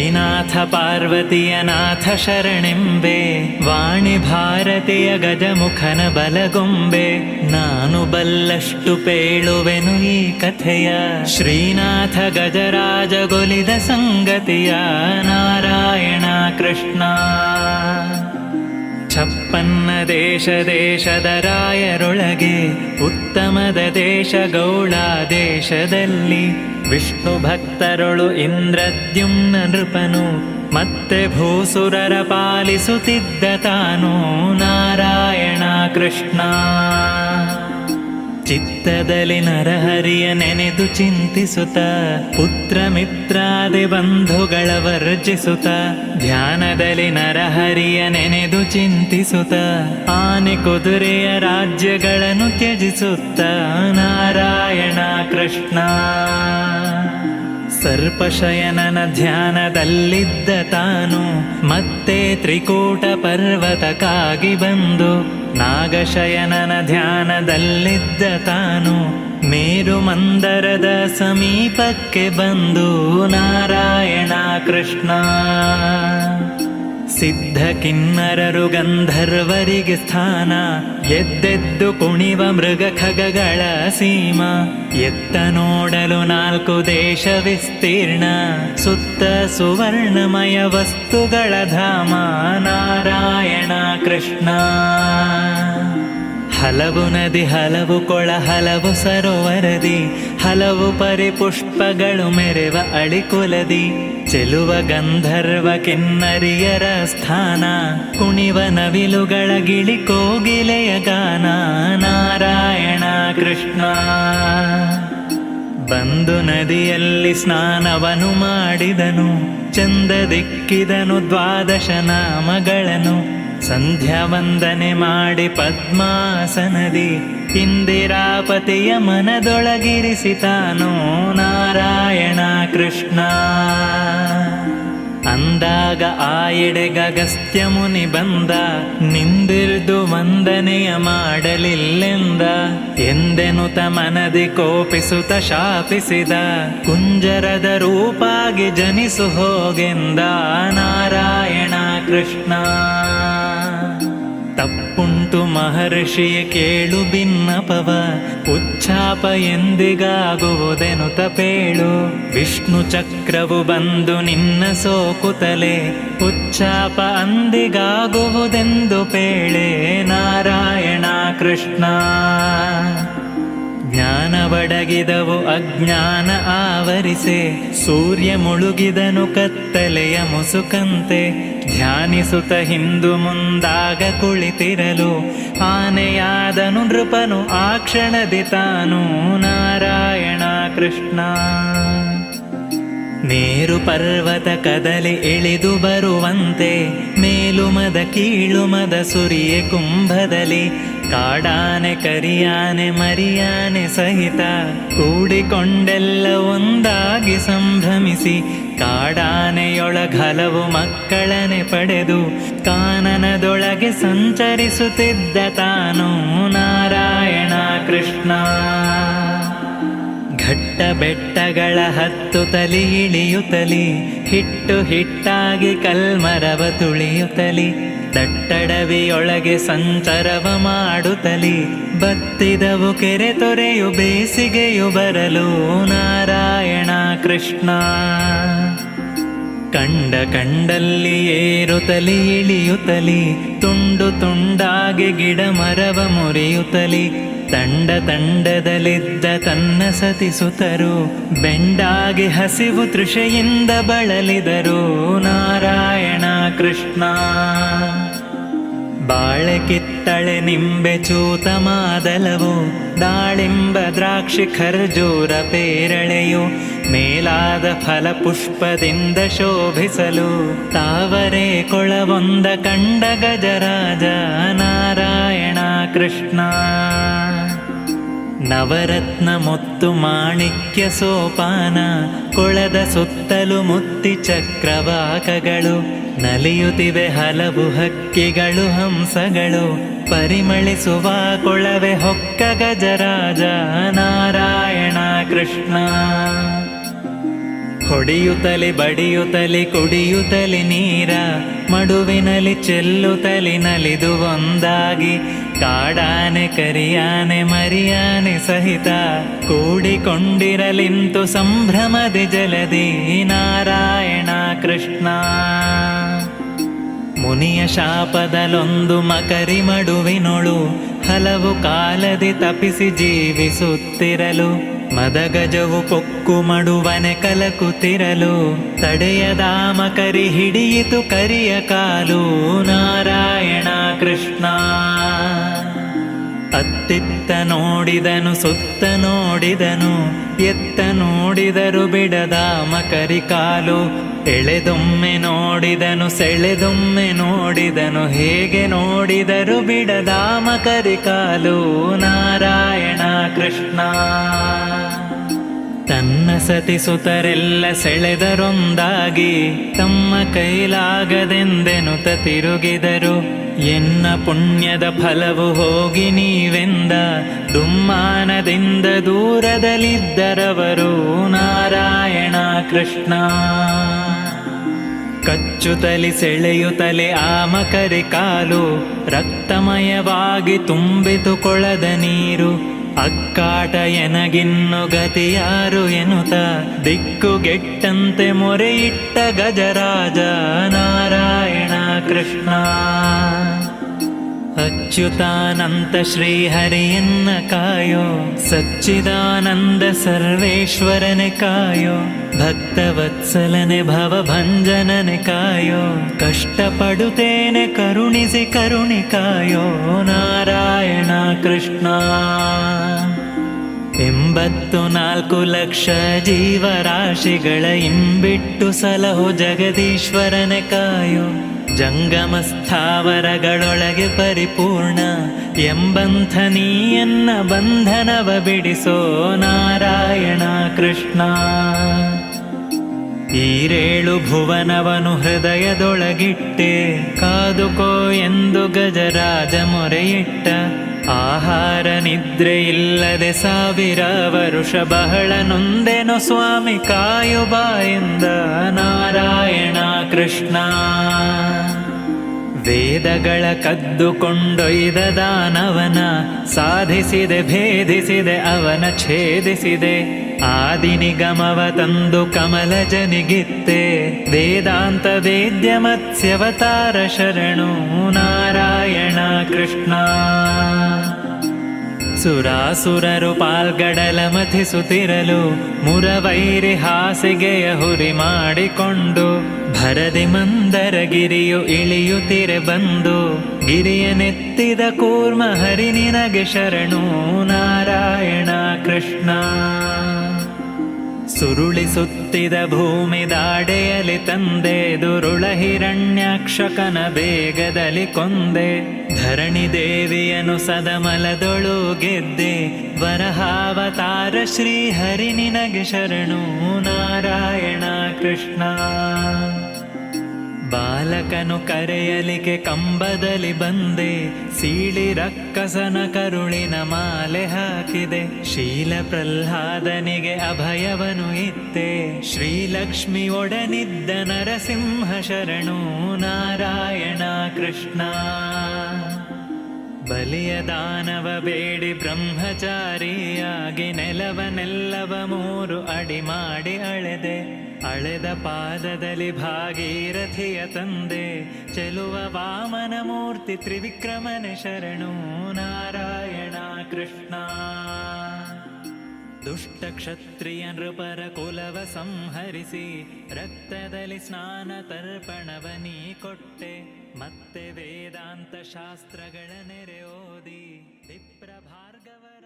ಶ್ರೀನಾಥ ಪಾರ್ವತಿಯ ನಾಥ ಶರಣೆಂಬೆ, ವಾಣಿ ಭಾರತಿಯ ಗಜಮುಖನ ಬಲಗೊಂಬೆ. ನಾನು ಬಲ್ಲಷ್ಟು ಪೇಳುವೆನು ಈ ಕಥೆಯ, ಶ್ರೀನಾಥ ಗಜರಾಜಗೊಲಿದ ಸಂಗತಿಯ. ನಾರಾಯಣ ಕೃಷ್ಣ. ಛಪ್ಪನ್ನ ದೇಶ ದೇಶದ ರಾಯರೊಳಗೆ, ಉತ್ತಮದ ದೇಶ ಗೌಳ ದೇಶದಲ್ಲಿ. ವಿಷ್ಣು ಭಕ್ತರೊಳು ಇಂದ್ರದ್ಯುಮ್ನ ನೃಪನು, ಮತ್ತೆ ಭೂಸುರರ ಪಾಲಿಸುತ್ತಿದ್ದ ತಾನು. ನಾರಾಯಣ ಕೃಷ್ಣ. ಚಿತ್ತದಲ್ಲಿ ನರಹರಿಯ ನೆನೆದು ಚಿಂತಿಸುತ್ತ, ಪುತ್ರ ಮಿತ್ರಾದಿ ಬಂಧುಗಳ ವರ್ಜಿಸುತ್ತ. ಧ್ಯಾನದಲ್ಲಿ ನರಹರಿಯ ನೆನೆದು ಚಿಂತಿಸುತ್ತ, ಆನೆ ಕುದುರೆಯ ರಾಜ್ಯಗಳನ್ನು ತ್ಯಜಿಸುತ್ತ. ನಾರಾಯಣ ಕೃಷ್ಣ. ಸರ್ಪಶಯನನ ಧ್ಯಾನದಲ್ಲಿದ್ದ ತಾನು, ಮತ್ತೆ ತ್ರಿಕೂಟ ಪರ್ವತಕ್ಕಾಗಿ ಬಂದು. ನಾಗಶಯನನ ಧ್ಯಾನದಲ್ಲಿದ್ದ ತಾನು, ಮೇರು ಮಂದರದ ಸಮೀಪಕ್ಕೆ ಬಂದು. ನಾರಾಯಣ ಕೃಷ್ಣ. ಸಿದ್ಧ ಕಿನ್ನರರು ಗಂಧರ್ವರಿಗೆ ಸ್ಥಾನ, ಎದ್ದೆದ್ದು ಕುಣಿವ ಮೃಗ ಖಗಗಳ ಸೀಮ. ಎತ್ತ ನೋಡಲು 4 ದೇಶ ವಿಸ್ತೀರ್ಣ, ಸುತ್ತ ಸುವರ್ಣಮಯ ವಸ್ತುಗಳ ಧಾಮ. ನಾರಾಯಣ ಕೃಷ್ಣ. ಹಲವು ನದಿ ಹಲವು ಕೊಳ ಹಲವು ಸರೋವರದಿ, ಹಲವು ಪರಿಪುಷ್ಪಗಳು ಮೆರೆವ ಅಳಿಕುಲದಿ. ಚೆಲುವ ಗಂಧರ್ವ ಕಿನ್ನರಿಯರ ಸ್ಥಾನ, ಕುಣಿವ ನವಿಲುಗಳ ಗಿಳಿ ಕೋಗಿಲೆಯ ಗಾನ. ನಾರಾಯಣ ಕೃಷ್ಣ. ಬಂದು ನದಿಯಲ್ಲಿ ಸ್ನಾನವನು ಮಾಡಿದನು, ಚಂದದಿಕ್ಕಿದನು 12 ನಾಮಗಳನ್ನು. ಸಂಧ್ಯಾ ವಂದನೆ ಮಾಡಿ ಪದ್ಮಾಸನದಿ, ಇಂದಿರಾಪತಿಯ ಮನದೊಳಗಿರಿಸಿತಾನು. ನಾರಾಯಣ ಕೃಷ್ಣ. ಅಂದಾಗ ಆ ಎಡೆಗ ಅಗಸ್ತ್ಯ ಮುನಿ ಬಂದ, ನಿಂದಿರ್ದು ವಂದನೆಯ ಮಾಡಲಿಲ್ಲೆಂದ. ಎಂದೆನುತ ಮನದಿ ಕೋಪಿಸುತ್ತ ಶಾಪಿಸಿದ, ಕುಂಜರದ ರೂಪಾಗಿ ಜನಿಸು ಹೋಗೆಂದ. ನಾರಾಯಣ ಕೃಷ್ಣ. ತಪ್ಪುಂಟು ಮಹರ್ಷಿಯ ಕೇಳು ಭಿನ್ನಪವ, ಉಚ್ಚಾಪ ಎಂದಿಗಾಗುವುದೆನುತ ಪೇಳು. ವಿಷ್ಣು ಚಕ್ರವು ಬಂದು ನಿನ್ನ ಸೋಕುತ್ತಲೇ, ಉಚ್ಚಾಪ ಅಂದಿಗಾಗುವುದೆಂದು ಪೇಳೆ. ನಾರಾಯಣ ಕೃಷ್ಣ. ಜ್ಞಾನವಡಗಿದವು ಅಜ್ಞಾನ ಆವರಿಸೆ, ಸೂರ್ಯ ಮುಳುಗಿದನು ಕತ್ತಲೆಯ ಮುಸುಕಂತೆ. ಧ್ಯಾನಿಸುತ್ತ ಹಿಂದು ಮುಂದಾಗ ಕುಳಿತಿರಲು, ಆನೆಯಾದನು ನೃಪನು ಆ ಕ್ಷಣದಿ ತಾನು. ನಾರಾಯಣ ಕೃಷ್ಣ. ಮೇರು ಪರ್ವತ ಕದಲಿ ಇಳಿದು ಬರುವಂತೆ, ಮೇಲುಮದ ಕೀಳುಮದ ಸುರಿಯೆ ಕುಂಭದಲ್ಲಿ. ಕಾಡಾನೆ ಕರಿಯಾನೆ ಮರಿಯಾನೆ ಸಹಿತ, ಕೂಡಿಕೊಂಡೆಲ್ಲ ಒಂದಾಗಿ ಸಂಭ್ರಮಿಸಿ. ಕಾಡಾನೆಯೊಳಗಲವು ಮಕ್ಕಳನೆ ಪಡೆದು, ಕಾನನದೊಳಗೆ ಸಂಚರಿಸುತ್ತಿದ್ದ ತಾನು. ನಾರಾಯಣ ಕೃಷ್ಣ. ಘಟ್ಟ ಬೆಟ್ಟಗಳ ಹತ್ತುತ್ತಲಿ ಇಳಿಯುತ್ತಲಿ, ಹಿಟ್ಟು ಹಿಟ್ಟಾಗಿ ಕಲ್ಮರವ ತುಳಿಯುತ್ತಲಿ. ದಟ್ಟಡವಿಯೊಳಗೆ ಸಂಚರವ ಮಾಡುತ್ತಲಿ, ಬತ್ತಿದವು ಕೆರೆ ತೊರೆಯು ಬೇಸಿಗೆಯು ಬರಲು. ನಾರಾಯಣ ಕೃಷ್ಣ. ಕಂಡಲ್ಲಿ ಏರುತ್ತಲಿ ಇಳಿಯುತ್ತಲಿ, ತುಂಡು ತುಂಡಾಗಿ ಗಿಡ ಮರವ ಮುರಿಯುತ್ತಲಿ. ತಂಡದಲ್ಲಿದ್ದ ತನ್ನ ಸತಿಸುತ್ತರು, ಬೆಂಡಾಗಿ ಹಸಿವು ತೃಷೆಯಿಂದ ಬಳಲಿದರು. ನಾರಾಯಣ ಕೃಷ್ಣ. ಬಾಳೆ ಕಿತ್ತಳೆ ನಿಂಬೆ ಚೂತ ಮಾದಲವು, ದಾಳಿಂಬ ದ್ರಾಕ್ಷಿ ಖರ್ಜೂರ ಪೇರಳೆಯು. ಮೇಲಾದ ಫಲಪುಷ್ಪದಿಂದ ಶೋಭಿಸಲು, ತಾವರೆ ಕೊಳವೊಂದ ಕಂಡ ಗಜರಾಜ. ನಾರಾಯಣ ಕೃಷ್ಣ. ನವರತ್ನ ಮುತ್ತು ಮಾಣಿಕ್ಯ ಸೋಪಾನ, ಕೊಳದ ಸುತ್ತಲೂ ಮುತ್ತಿ ಚಕ್ರವಾಕಗಳು. ನಲಿಯುತ್ತಿವೆ ಹಲವು ಹಕ್ಕಿಗಳು ಹಂಸಗಳು, ಪರಿಮಳಿಸುವ ಕೊಳವೆ ಹೊಕ್ಕ ಗಜರಾಜ. ನಾರಾಯಣ ಕೃಷ್ಣ. ಹೊಡೆಯುತ್ತಲಿ ಬಡಿಯುತ್ತಲಿ ಕುಡಿಯುತ್ತಲಿ ನೀರ, ಮಡುವಿನಲ್ಲಿ ಚೆಲ್ಲುತ್ತಲಿ ನಲಿದು ಒಂದಾಗಿ, ಕಾಡಾನೆ ಕರಿಯಾನೆ ಮರಿಯಾನೆ ಸಹಿತ ಕೂಡಿಕೊಂಡಿರಲಿಂತು ಸಂಭ್ರಮದಿ ಜಲದಿ ನಾರಾಯಣ ಕೃಷ್ಣ. ಮುನಿಯ ಶಾಪದಲ್ಲೊಂದು ಮಕರಿ ಮಡುವಿನೊಳು ಹಲವು ಕಾಲದಿ ತಪಿಸಿ ಜೀವಿಸುತ್ತಿರಲು, ಮದಗಜವು ಕೊಕ್ಕು ಮಡುವನೆ ಕಲಕುತ್ತಿರಲು, ತಡೆಯದ ಮಕರಿ ಹಿಡಿಯಿತು ಕರಿಯ ಕಾಲು ನಾರಾಯಣ ಕೃಷ್ಣ. ಅತ್ತಿತ್ತ ನೋಡಿದನು ಸುತ್ತ ನೋಡಿದನು, ಎತ್ತ ನೋಡಿದರು ಬಿಡದ ಮಕರಿ ಕಾಲು, ಎಳೆದೊಮ್ಮೆ ನೋಡಿದನು ಸೆಳೆದೊಮ್ಮೆ ನೋಡಿದನು, ಹೇಗೆ ನೋಡಿದರು ಬಿಡದ ಮಕರಿ ಕಾಲು ನಾರಾಯಣ ಕೃಷ್ಣ. ತನ್ನ ಸತಿಸುತರೆಲ್ಲ ಸೆಳೆದರೊಂದಾಗಿ, ತಮ್ಮ ಕೈಲಾಗದೆಂದೆನುತ ತಿರುಗಿದರು, ಎನ್ನ ಪುಣ್ಯದ ಫಲವು ಹೋಗಿ ನೀವೆಂದ ದುಮ್ಮಾನದಿಂದ ದೂರದಲ್ಲಿದ್ದರವರು ನಾರಾಯಣ ಕೃಷ್ಣ. ಕಚ್ಚುತ್ತಲಿ ಸೆಳೆಯುತ್ತಲೆ ಆ ಮಕರಿ ಕಾಲು, ರಕ್ತಮಯವಾಗಿ ತುಂಬಿತು ಕೊಳದ ನೀರು, ಅಕ್ಕಾಟ ಎನಗಿನ್ನು ಗತಿಯಾರು ಎನ್ನುತ್ತ ದಿಕ್ಕುಗೆಟ್ಟಂತೆ ಮೊರೆಯಿಟ್ಟ ಗಜರಾಜ ನಾರಾಯಣ ಕೃಷ್ಣ. ಅಚ್ಯುತಾನಂತ ಶ್ರೀಹರಿಯನ್ನ ಕಾಯೋ, ಸಚ್ಚಿದಾನಂದ ಸರ್ವೇಶ್ವರನೆ ಕಾಯೋ, ಭಕ್ತವತ್ಸಲನೆ ಭವಭಂಜನನೆ ಕಾಯೋ, ಕಷ್ಟಪಡುತ್ತೇನೆ ಕರುಣಿಸಿ ಕರುಣಿ ಕಾಯೋ ನಾರಾಯಣ ಕೃಷ್ಣ. 84 ಲಕ್ಷ ಜೀವರಾಶಿಗಳ ಇಂಬಿಟ್ಟು ಸಲಹು ಜಗದೀಶ್ವರನೆ ಕಾಯೋ, ಜಂಗಮ ಸ್ಥಾವರಗಳೊಳಗೆ ಪರಿಪೂರ್ಣ ಎಂಬಂಥ ನೀಯನ್ನ ಬಂಧನವ ಬಿಡಿಸೋ ನಾರಾಯಣ ಕೃಷ್ಣ. ಈರೇಳು ಭುವನವನು ಹೃದಯದೊಳಗಿಟ್ಟೆ, ಕಾದುಕೋ ಎಂದು ಗಜರಾಜ ಮೊರೆಯಿಟ್ಟ, ಆಹಾರ ನಿದ್ರೆ ಇಲ್ಲದೆ 1000 ವರುಷ ಬಹಳ ನೊಂದೆನೋ ಸ್ವಾಮಿ ಕಾಯು ಬಾ ಎಂದ ನಾರಾಯಣ ಕೃಷ್ಣ. ವೇದಗಳ ಕದ್ದುಕೊಂಡೊಯ್ದ ದಾನವನ ಸಾಧಿಸಿದೆ ಭೇದಿಸಿದೆ ಅವನ ಛೇದಿಸಿದೆ, ಆದಿ ನಿಗಮವ ತಂದು ಕಮಲಜನಿಗಿತ್ತೆ, ವೇದಾಂತ ವೇದ್ಯ ಮತ್ಸ್ಯವತಾರ ಶರಣು ನಾರಾಯಣ ಕೃಷ್ಣ. ಸುರಾಸುರರು ಪಾಲ್ಗಡಲ ಮಥಿಸುತ್ತಿರಲು, ಮುರವೈರಿ ಹಾಸಿಗೆಯ ಹುರಿ ಮಾಡಿಕೊಂಡು, ಭರದಿ ಮಂದರಗಿರಿಯು ಇಳಿಯುತ್ತಿರೆ ಬಂದು, ಗಿರಿಯನೆತ್ತಿದ ಕೂರ್ಮ ಹರಿ ನಿನಗೆ ಶರಣು ನಾರಾಯಣ ಕೃಷ್ಣ. ಸುರುಳಿಸುತ್ತಿದ ಭೂಮಿ ದಾಡೆಯಲಿ ತಂದೆ, ದುರುಳ ಹಿರಣ್ಯಾಕ್ಷಕನ ಬೇಗದಲ್ಲಿ ಕೊಂದೆ, ಧರಣಿ ದೇವಿಯನು ಸದಮಲದೊಳು ಗೆದ್ದೆ, ವರಹಾವತಾರ ಶ್ರೀ ಹರಿ ನಿನಗೆ ಶರಣು ನಾರಾಯಣ ಕೃಷ್ಣ. ಬಾಲಕನು ಕರೆಯಲಿಕೆ ಕಂಬದಲ್ಲಿ ಬಂದೆ, ಸೀಳಿ ರಕ್ಕಸನ ಕರುಳಿನ ಮಾಲೆ ಹಾಕಿದೆ, ಶೀಲ ಪ್ರಹ್ಲಾದನಿಗೆ ಅಭಯವನು ಇತ್ತೆ, ಶ್ರೀಲಕ್ಷ್ಮಿ ಒಡನಿದ್ದ ನರಸಿಂಹ ಶರಣು ನಾರಾಯಣ ಕೃಷ್ಣ. ಬಲಿಯ ದಾನವ ಬೇಡಿ ಬ್ರಹ್ಮಚಾರಿಯಾಗಿ, ನೆಲವನೆಲ್ಲವ 3 ಅಡಿ ಮಾಡಿ ಅಳೆದೆ, ಅಳೆದ ಪಾದದಲ್ಲಿ ಭಾಗೀರಥಿಯ ತಂದೆ, ಚೆಲುವ ವಾಮನ ಮೂರ್ತಿ ತ್ರಿವಿಕ್ರಮನೆ ಶರಣು ನಾರಾಯಣ ಕೃಷ್ಣ. ದುಷ್ಟ ಕ್ಷತ್ರಿಯ ನೃಪರ ಕುಲವ ಸಂಹರಿಸಿ, ರಕ್ತದಲ್ಲಿ ಸ್ನಾನ ತರ್ಪಣವ ನೀ ಕೊಟ್ಟೆ, ಮತ್ತೆ ವೇದಾಂತ ಶಾಸ್ತ್ರಗಳ ನೆರೆ ಓದಿ ವಿಪ್ರ ಭಾರ್ಗವರ